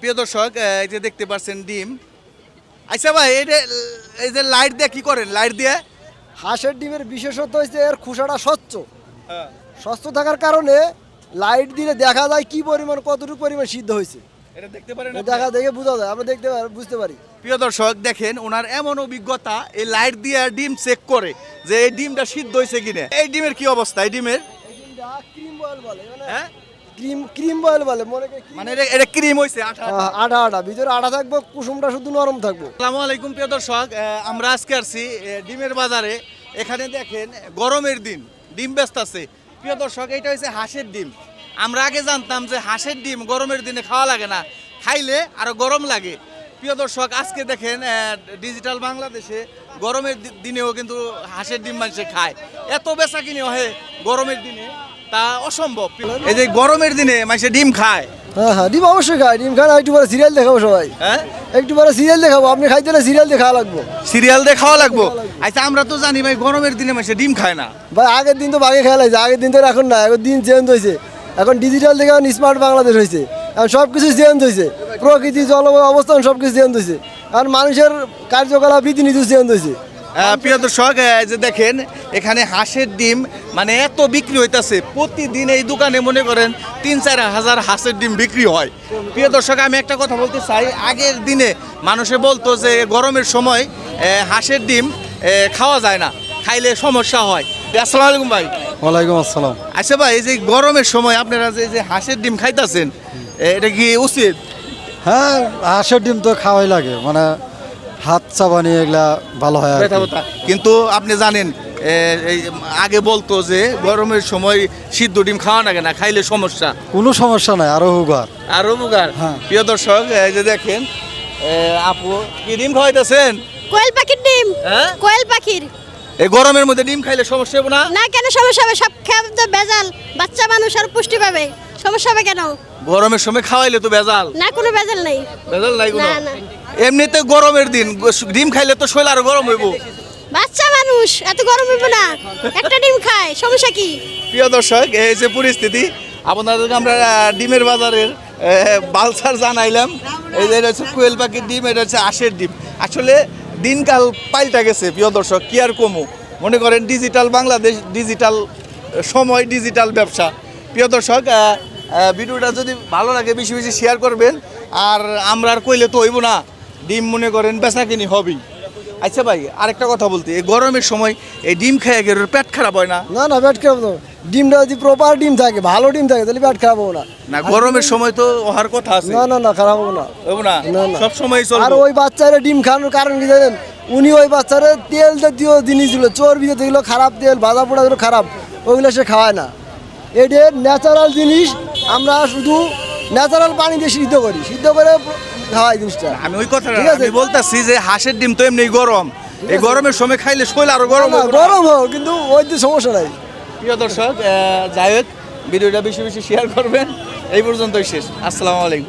প্রিয় দর্শক এই যে দেখতে পাচ্ছেন ডিম। আচ্ছা ভাই এই যে লাইট দিয়ে কি করেন? লাইট দিয়ে হাঁসের ডিমের বিশেষত্ব হচ্ছে এর খোসাটা স্বচ্ছ। স্বচ্ছ থাকার কারণে লাইট দিলে দেখা যায় কি পরিমাণ কতটুকু পরিমাণ সিদ্ধ হয়েছে। এটা দেখতে পারেন, দেখা দেখে বোঝা যায়, আমরা বুঝতে পারি। প্রিয় দর্শক দেখেন ওনার এমন অভিজ্ঞতা, এই লাইট দিয়ে ডিম চেক করে যে এই ডিমটা সিদ্ধ হয়েছে কিনা। এই ডিমের কি অবস্থা? এই ডিমের ক্রিম বয়েল বলে, হ্যাঁ ক্রিম বয়েল বলে, মানে এটা ক্রিম হইছে, আটা ভিতরে আটা থাকবে, কুসুমটা শুধু নরম থাকবে। আসসালামু আলাইকুম প্রিয় দর্শক, আমরা আজকে আসছি ডিমের বাজারে। এখানে দেখেন গরমের দিন ডিম ব্যস্ত আছে। প্রিয় দর্শক এটা হচ্ছে হাঁসের ডিম। আমরা আগে জানতাম যে হাঁসের ডিম গরমের দিনে খাওয়া লাগে না, খাইলে আরো গরম লাগে। প্রিয় দর্শক আজকে দেখেন ডিজিটাল বাংলাদেশে গরমের দিনেও কিন্তু হাঁসের ডিম মানুষে খায়। এত বেচা কিনে হয় গরমের দিনে, তা অসম্ভব। এই যে গরমের দিনে মানুষে ডিম খায়। হ্যাঁ ডিম অবশ্যই খায়, ডিম খায় না। একটু পরে সিরিয়াল দেখাবো সবাই, হ্যাঁ একটু পরে সিরিয়াল দেখাবো। আপনি খাইতে হলে সিরিয়াল দেখাওয়া লাগবে। সিরিয়াল দিয়ে খাওয়া লাগবো? আচ্ছা আমরা তো জানি ভাই গরমের দিনে মানুষে ডিম খায় না। ভাই আগের দিন তো বাঘে খেলা হয়েছে, আগের দিন তো এখন না, এখন দিন চেঞ্জ হয়েছে। এখন ডিজিটাল থেকে এখন স্মার্ট বাংলাদেশ হয়েছে, এখন সব কিছু চেঞ্জ হয়েছে। প্রকৃতি, জলবায়ু অবস্থান সব কিছু চেঞ্জ হয়েছে। এখন মানুষের কার্যকলাপ রীতিনীতি চেঞ্জ হয়েছে। প্রিয় দর্শক যে দেখেন এখানে হাঁসের ডিম মানে এত বিক্রি হইতাছে প্রতিদিন। এই দোকানে মনে করেন ৩-৪ হাজার হাঁসের ডিম বিক্রি হয়। প্রিয় দর্শক আমি একটা কথা বলতে চাই, আগের দিনে মানুষে বলতো যে গরমের সময় হাঁসের ডিম খাওয়া যায় না, খাইলে সমস্যা হয়। আসসালামু আলাইকুম ভাই। ওয়ালাইকুম আসসালাম। আচ্ছা ভাই এই যে গরমের সময় আপনারা যে হাঁসের ডিম খাইতেছেন, এটা কি উচিত? হ্যাঁ হাঁসের ডিম তো খাওয়াই লাগে, মানে হাত চাবানি এগুলা ভালো হয় আর কি। কিন্তু আপনি জানেন এই আগে বলতো যে গরমের সময় সিদ্ধ ডিম খাওয়া লাগে না, খাইলে সমস্যা। কোনো সমস্যা নাই, আরো উপকার। আরো উপকার। হ্যাঁ। প্রিয় দর্শক এই যে দেখেন আপু কি ডিম খাওয়াইতেছেন? কোয়েল পাখির ডিম। হ্যাঁ কোয়েল পাখির। এই গরমের মধ্যে ডিম খাইলে সমস্যা হবে না? না কেন সমস্যা হবে? সব খাদ্য ভেজাল, বাচ্চা মানুষ আর পুষ্টি পাবে, সমস্যা হবে কেন? গরমের সময় খাওয়াইলে তো ভেজাল। না কোনো ভেজাল নেই। ভেজাল নাই কোনো? না না এমনিতে গরমের দিন ডিম খাইলে তো শরীর আরো গরম হইব। বাচ্চা মানুষ এত গরম হইব না, একটা ডিম খায়, সমস্যা কি? প্রিয় দর্শক এই যে পরিস্থিতি, আপনাদেরকে আমরা ডিমের বাজারের বালসার জানাইলাম। এই যে এটা হচ্ছে কোয়েল পাখির ডিম, এটা হচ্ছে হাঁসের ডিম। আসলে দিনকাল পাল্টা গেছে প্রিয় দর্শক, কি আর কমু। মনে করেন ডিজিটাল বাংলাদেশ, ডিজিটাল সময়, ডিজিটাল ব্যবসা। প্রিয় দর্শক ভিডিওটা যদি ভালো লাগে বেশি বেশি শেয়ার করবেন। আর আমরা আর কইলে তো হইব না, ডিম মনে করেন বেচা কিনি হবেই। আচ্ছা ভাই আরেকটা কথা বলতে, এই গরমের সময় এই ডিম খেয়ে গেলে পেট খারাপ হয় না? না না পেট খারাপ না, ডিমটা যদি প্রপার ডিম থাকে, ভালো ডিম থাকে, তাহলে পেট খারাপ হবে না। না গরমের সময় তো ওহার কথা আছে। না না না খারাপ হবে না, হবে না? না, না। সব সময় আর চলবে। ওই বাচ্চারা ডিম খাওয়ানোর কারণ কি জানেন? উনি ওই বাচ্চারা তেল জাতীয় জিনিসগুলো, চর্বি যেগুলো খারাপ, তেল ভাজা পোড়া যেগুলো খারাপ, ওইগুলো সে খাওয়ায় না। এটা ন্যাচারাল জিনিস, আমরা শুধু ন্যাচারাল পানি দিয়ে সিদ্ধ করি, সিদ্ধ করে খাওয়াই জিনিসটা। আমি ওই কথা ঠিক আছে? আমি বলতাছি যে হাঁসের ডিম তো এমনি গরম, এই গরমের সময় খাইলে শরীর আরো গরম হবে না? গরম হোক, কিন্তু ওই যে সমস্যা নাই। প্রিয় দর্শক যাই হোক ভিডিওটা বেশি বেশি শেয়ার করবেন। এই পর্যন্তই শেষ। আসসালামু আলাইকুম।